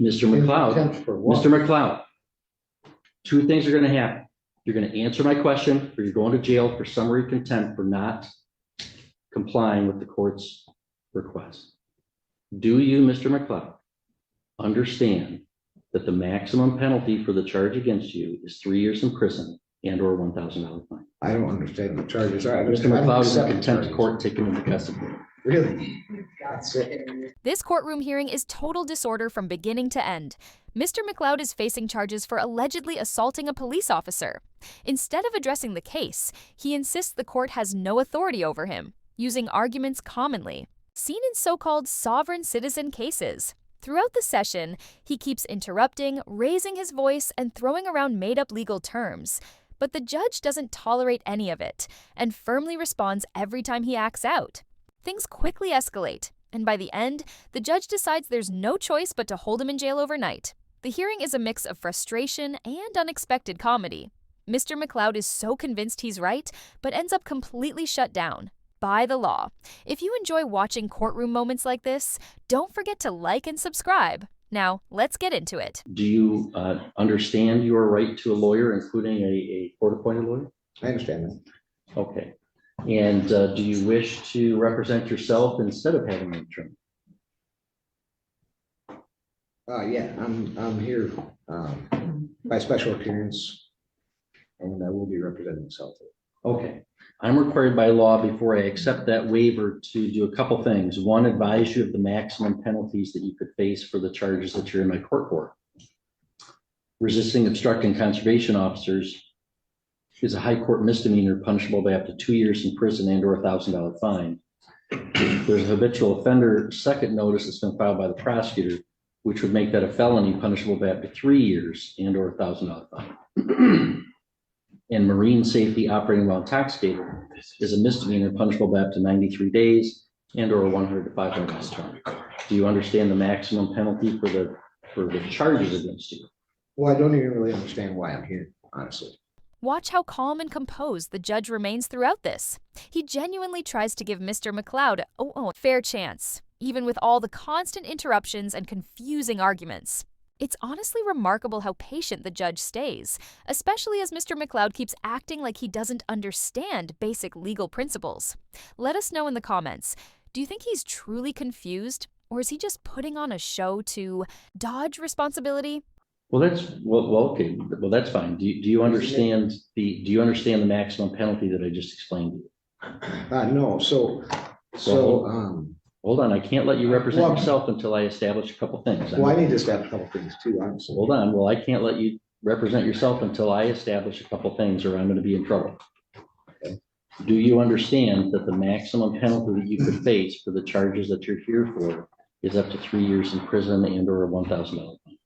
Mr. McLeod, Contempt for what? Mr. McLeod, two things are going to happen. You're going to answer my question, or you're going to jail for summary contempt for not complying with the court's request. Do you, Mr. McLeod, understand that the maximum penalty for the charge against you is 3 years in prison and or $1,000 fine? I don't understand the charges. Mr. McLeod is in contempt of court, taken into custody. Really? That's it. This courtroom hearing is total disorder from beginning to end. Mr. McLeod is facing charges for allegedly assaulting a police officer. Instead of addressing the case, he insists the court has no authority over him, using arguments commonly seen in so-called sovereign citizen cases. Throughout the session, he keeps interrupting, raising his voice, and throwing around made-up legal terms. But the judge doesn't tolerate any of it, and firmly responds every time he acts out. Things quickly escalate, and by the end, the judge decides there's no choice but to hold him in jail overnight. The hearing is a mix of frustration and unexpected comedy. Mr. McLeod is so convinced he's right, but ends up completely shut down by the law. If you enjoy watching courtroom moments like this, don't forget to like and subscribe. Now, let's get into it. Do you understand your right to a lawyer, including a court-appointed lawyer? I understand that. Okay. And do you wish to represent yourself instead of having an attorney? Yeah, I'm here by special appearance, and I will be representing myself. Okay. I'm required by law before I accept that waiver to do a couple things. One, advise you of the maximum penalties that you could face for the charges that you're in my court for. Resisting, obstructing conservation officers is a high court misdemeanor punishable by up to 2 years in prison and or $1,000 fine. There's a habitual offender second notice that's been filed by the prosecutor, which would make that a felony punishable by up to 3 years and or $1,000 fine. And marine safety operating while intoxicated is a misdemeanor punishable by up to 93 days and or $100 to $500 term. Do you understand the maximum penalty for the charges against you? Well, I don't even really understand why I'm here, honestly. Watch how calm and composed the judge remains throughout this. He genuinely tries to give Mr. McLeod a fair chance, even with all the constant interruptions and confusing arguments. It's honestly remarkable how patient the judge stays, especially as Mr. McLeod keeps acting like he doesn't understand basic legal principles. Let us know in the comments. Do you think he's truly confused, or is he just putting on a show to dodge responsibility? Well, okay. Well, that's fine. Do you understand the maximum penalty that I just explained to you? No. Hold on. I can't let you represent yourself until I establish a couple things. Well, I need to establish a couple things too, honestly. Hold on. Well, I can't let you represent yourself until I establish a couple things, or I'm going to be in trouble. Okay. Do you understand that the maximum penalty that you could face for the charges that you're here for is up to 3 years in prison and or $1,000 fine?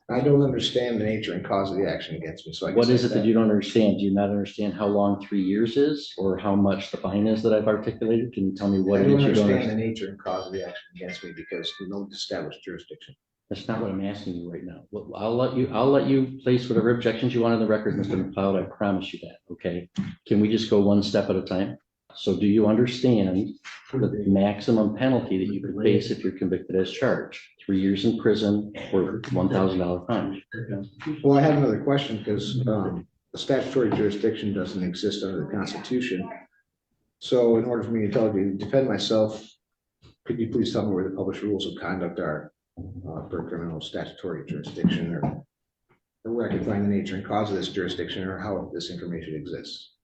I don't understand the nature and cause of the action against me. So what is it that you don't understand? Do you not understand how long 3 years is, or how much the fine is that I've articulated? Can you tell me what it is you don't understand? I don't understand the nature and cause of the action against me because we don't establish jurisdiction. That's not what I'm asking you right now. Well, I'll let you place whatever objections you want on the record, Mr. McLeod. I promise you that. Okay. Can we just go one step at a time? So do you understand the maximum penalty that you could face if you're convicted as charged? 3 years in prison or $1,000 fine. Well, I have another question because the statutory jurisdiction doesn't exist under the Constitution. So in order for me to defend myself, could you please tell me where the published rules of conduct are for criminal statutory jurisdiction, or where I can find the nature and cause of this jurisdiction, or how this information exists?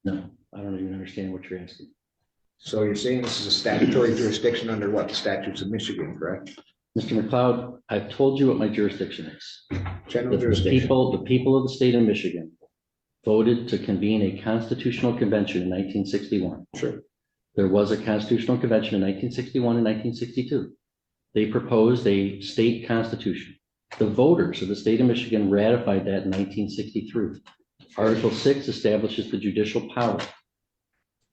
No, I don't even understand what you're asking. So you're saying this is a statutory jurisdiction under what? The statutes of Michigan, correct? Mr. McLeod, I've told you what my jurisdiction is. General jurisdiction. The people of the state of Michigan voted to convene a constitutional convention in 1961. Sure. There was a constitutional convention in 1961 and 1962. They proposed a state constitution. The voters of the state of Michigan ratified that in 1963. Article 6 establishes the judicial power.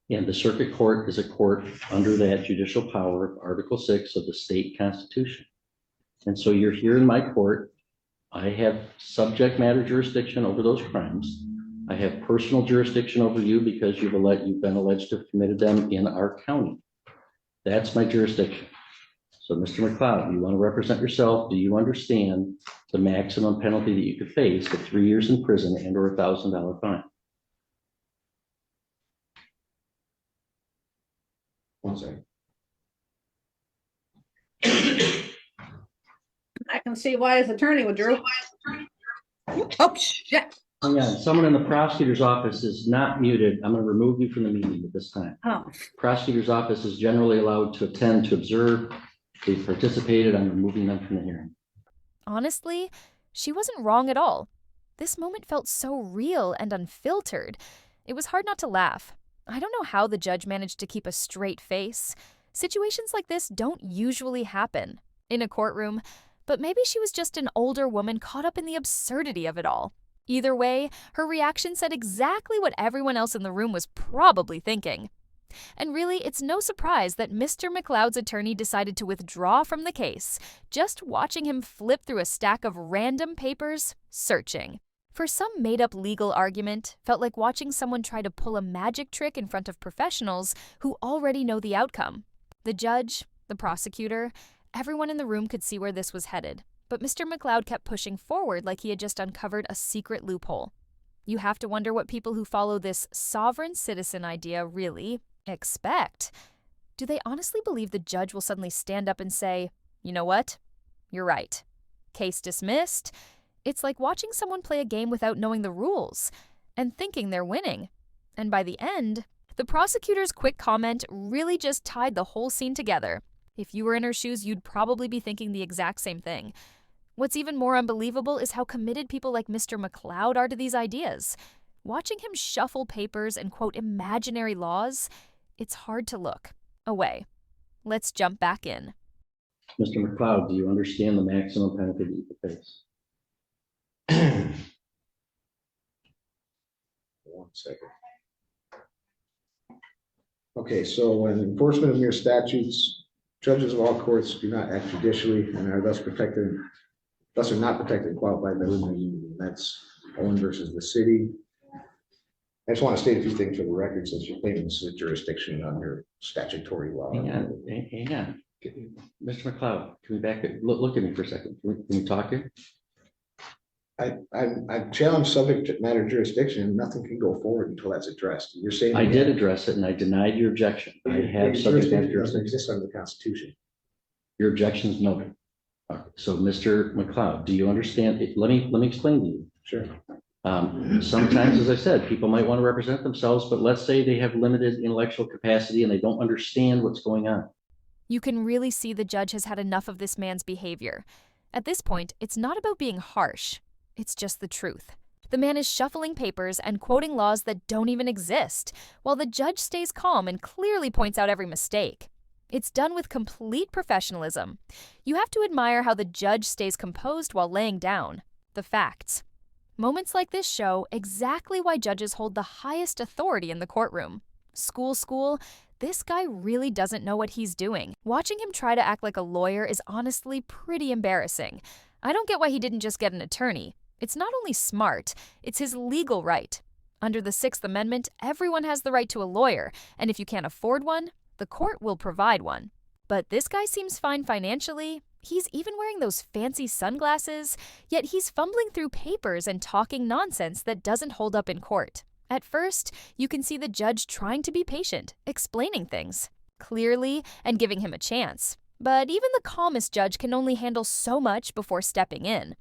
And the circuit court is a court under that judicial power of Article 6 of the state constitution. And so you're here in my court. I have subject matter jurisdiction over those crimes. I have personal jurisdiction over you because you've been alleged to have committed them in our county. That's my jurisdiction. So, Mr. McLeod, do you want to represent yourself? Do you understand the maximum penalty that you could face of 3 years in prison and or $1,000 fine? One second. I can see why his attorney withdrew. Oh, shit. Hang on, someone in the prosecutor's office is not muted. I'm going to remove you from the meeting at this time. Oh, Prosecutor's office is generally allowed to attend to observe. They've participated. I'm removing them from the hearing. Honestly, she wasn't wrong at all. This moment felt so real and unfiltered. It was hard not to laugh. I don't know how the judge managed to keep a straight face. Situations like this don't usually happen in a courtroom, but maybe she was just an older woman caught up in the absurdity of it all. Either way, her reaction said exactly what everyone else in the room was probably thinking. And really, it's no surprise that Mr. McLeod's attorney decided to withdraw from the case, just watching him flip through a stack of random papers, searching. For some made-up legal argument, felt like watching someone try to pull a magic trick in front of professionals who already know the outcome. The judge, the prosecutor, everyone in the room could see where this was headed, but Mr. McLeod kept pushing forward like he had just uncovered a secret loophole. You have to wonder what people who follow this sovereign citizen idea really expect. Do they honestly believe the judge will suddenly stand up and say, "You know what? You're right. Case dismissed"? It's like watching someone play a game without knowing the rules and thinking they're winning. And by the end, the prosecutor's quick comment really just tied the whole scene together. If you were in her shoes, you'd probably be thinking the exact same thing. What's even more unbelievable is how committed people like Mr. McLeod are to these ideas. Watching him shuffle papers and quote imaginary laws, it's hard to look away. Let's jump back in. Mr. McLeod, do you understand the maximum penalty that you could face? 1 second. Okay, so when enforcement of mere statutes, judges of all courts do not act judicially and are thus are not protected and qualified by limited immunity. That's Owen versus the city. I just want to state a few things for the record since you're claiming this is a jurisdiction under statutory law. Hang on. Mr. McLeod, can we back it? Look at me for a second. Can we talk here? I challenged subject matter jurisdiction and nothing can go forward until that's addressed. You're saying I did address it and I denied your objection. I have subject matter doesn't jurisdiction. exist under the Constitution. Your objection is noted. So, Mr. McLeod, do you understand? Let me explain to you. Sure. Sometimes, as I said, people might want to represent themselves, but let's say they have limited intellectual capacity and they don't understand what's going on. You can really see the judge has had enough of this man's behavior. At this point, it's not about being harsh. It's just the truth. The man is shuffling papers and quoting laws that don't even exist, while the judge stays calm and clearly points out every mistake. It's done with complete professionalism. You have to admire how the judge stays composed while laying down the facts. Moments like this show exactly why judges hold the highest authority in the courtroom. School, this guy really doesn't know what he's doing. Watching him try to act like a lawyer is honestly pretty embarrassing. I don't get why he didn't just get an attorney. It's not only smart, it's his legal right. Under the Sixth Amendment, everyone has the right to a lawyer, and if you can't afford one, the court will provide one. But this guy seems fine financially. He's even wearing those fancy sunglasses, yet he's fumbling through papers and talking nonsense that doesn't hold up in court. At first, you can see the judge trying to be patient, explaining things clearly and giving him a chance. But even the calmest judge can only handle so much before stepping in.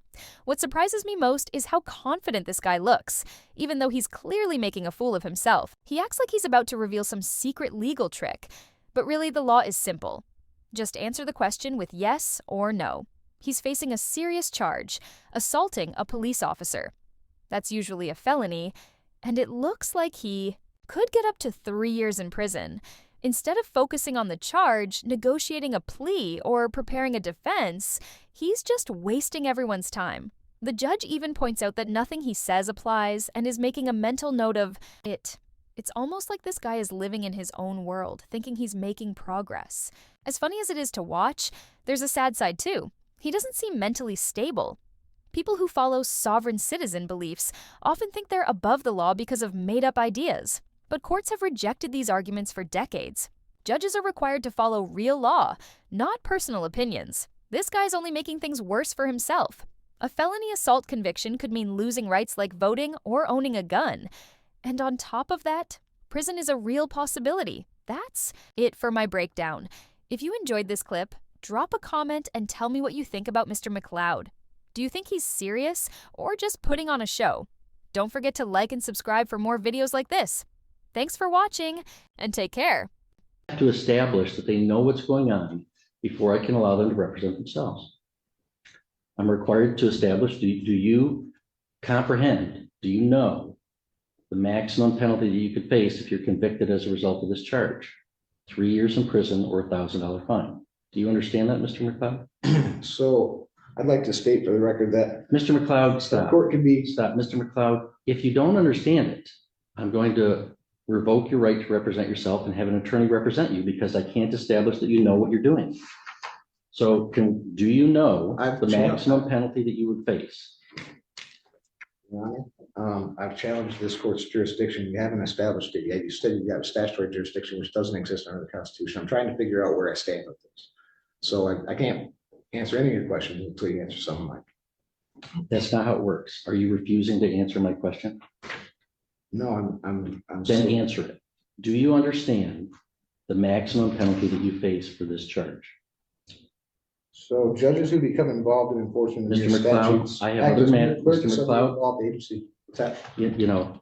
What surprises me most is how confident this guy looks, even though he's clearly making a fool of himself. He acts like he's about to reveal some secret legal trick. But really, the law is simple. Just answer the question with yes or no. He's facing a serious charge, assaulting a police officer. That's usually a felony, and it looks like he could get up to 3 years in prison. Instead of focusing on the charge, negotiating a plea, or preparing a defense, he's just wasting everyone's time. The judge even points out that nothing he says applies and is making a mental note of it. It's almost like this guy is living in his own world, thinking he's making progress. As funny as it is to watch, there's a sad side too. He doesn't seem mentally stable. People who follow sovereign citizen beliefs often think they're above the law because of made-up ideas. But courts have rejected these arguments for decades. Judges are required to follow real law, not personal opinions. This guy's only making things worse for himself. A felony assault conviction could mean losing rights like voting or owning a gun. And on top of that, prison is a real possibility. That's it for my breakdown. If you enjoyed this clip, drop a comment and tell me what you think about Mr. McLeod. Do you think he's serious or just putting on a show? Don't forget to like and subscribe for more videos like this. Thanks for watching and take care. To establish that they know what's going on before I can allow them to represent themselves. I'm required to establish, do you comprehend, do you know the maximum penalty that you could face if you're convicted as a result of this charge? 3 years in prison or $1,000 fine. Do you understand that, Mr. McLeod? So I'd like to state for the record that Mr. McLeod, the stop. court can be, Stop, Mr. McLeod. If you don't understand it, I'm going to revoke your right to represent yourself and have an attorney represent you because I can't establish that you know what you're doing. So do you know the maximum penalty that you would face? Your Honor, I've challenged this court's jurisdiction. You haven't established it yet. You said you have a statutory jurisdiction which doesn't exist under the Constitution. I'm trying to figure out where I stand with this. So I can't answer any of your questions until you answer some of mine. That's not how it works. Are you refusing to answer my question? No, I'm Then answer it. Do you understand the maximum penalty that you face for this charge? So judges who become involved in enforcement of Mr. these McLeod, statutes. I have other Mr. McLeod. Involved agency. What's that? You know,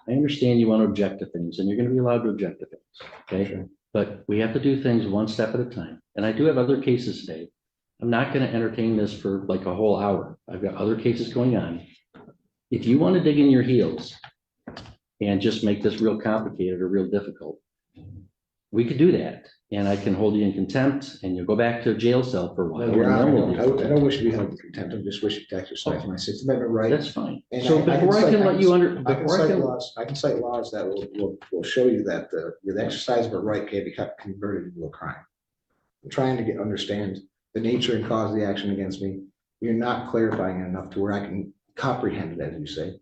I understand you want to object to things and you're going to be allowed to object to things. Okay. Sure. But we have to do things one step at a time. And I do have other cases today. I'm not going to entertain this for like a whole hour. I've got other cases going on. If you want to dig in your heels and just make this real complicated or real difficult, we could do that. And I can hold you in contempt and you'll go back to a jail cell for a while. Your and then Honor, we'll I don't wish to be held in contempt. I just wish to exercise my Sixth Amendment right. That's fine. And So before I can let you under, I can before I cite can, laws, I can cite laws that will show you that the exercise of a right can be converted into a crime. I'm trying to understand the nature and cause of the action against me. You're not clarifying enough to where I can comprehend it, as you say.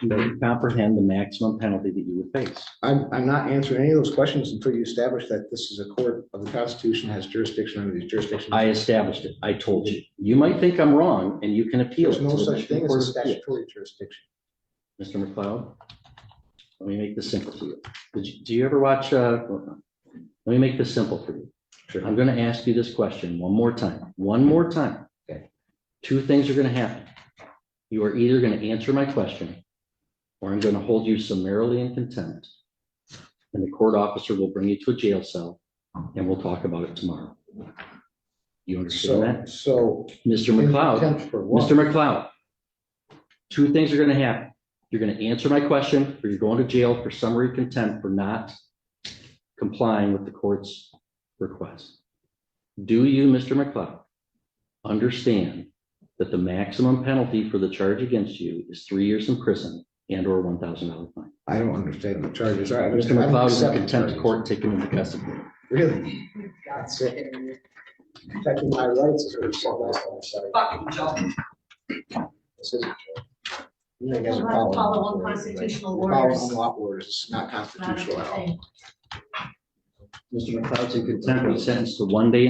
you comprehend the maximum penalty that you would face. I'm not answering any of those questions until you establish that this is a court of the Constitution, has jurisdiction under these jurisdictions. I established it. I told you. You might think I'm wrong and you can appeal. There's it no to the such Michigan thing as Court a of Appeals. statutory jurisdiction. Mr. McLeod, let me make this simple for you. Do you ever watch, let me make this simple for you. Sure. I'm going to ask you this question one more time. One more time. Okay. Two things are going to happen. You are either going to answer my question or I'm going to hold you summarily in contempt. And the court officer will bring you to a jail cell and we'll talk about it tomorrow. You understand that? So. Mr. McLeod, Contempt for what? Mr. McLeod, two things are going to happen. You're going to answer my question or you're going to jail for summary contempt for not complying with the court's request. Do you, Mr. McLeod, understand that the maximum penalty for the charge against you is 3 years in prison and or $1,000 fine? I don't understand the charges. Mr. McLeod is in contempt of court, taken into custody. Really? That's it. Protecting my rights is what you said last time. Sorry. Fucking joke. This isn't true. You guys are We'll have to follow unconstitutional following orders. unlawful orders. It's not constitutional at all. Mr. McLeod's in contempt, he's sentenced to 1 day.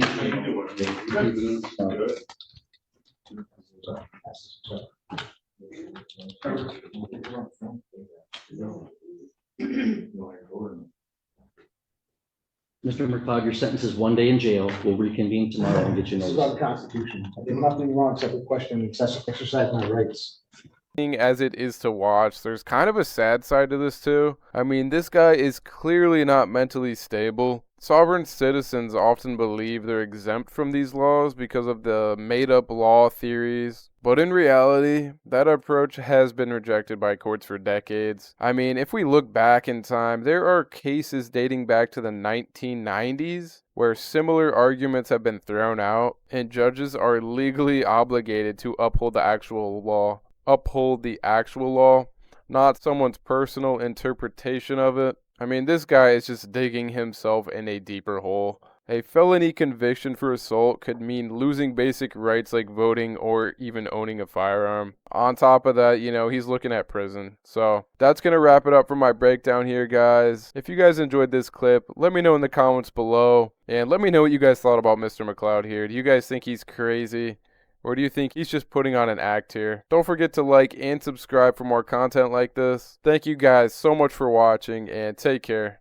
Mr. McLeod, your sentence is 1 day in jail. We'll reconvene tomorrow and get you This is about notice. the Constitution. I did nothing wrong except to question and exercise my rights. As it is to watch, there's kind of a sad side to this too. I mean, this guy is clearly not mentally stable. Sovereign citizens often believe they're exempt from these laws because of the made-up law theories. But in reality, that approach has been rejected by courts for decades. I mean, if we look back in time, there are cases dating back to the 1990s where similar arguments have been thrown out, and judges are legally obligated to uphold the actual law. Not someone's personal interpretation of it. I mean, this guy is just digging himself in a deeper hole. A felony conviction for assault could mean losing basic rights like voting or even owning a firearm. On top of that, he's looking at prison. So that's going to wrap it up for my breakdown here, guys. If you guys enjoyed this clip, let me know in the comments below. And let me know what you guys thought about Mr. McLeod here. Do you guys think he's crazy? Or do you think he's just putting on an act here? Don't forget to like and subscribe for more content like this. Thank you guys so much for watching, and take care.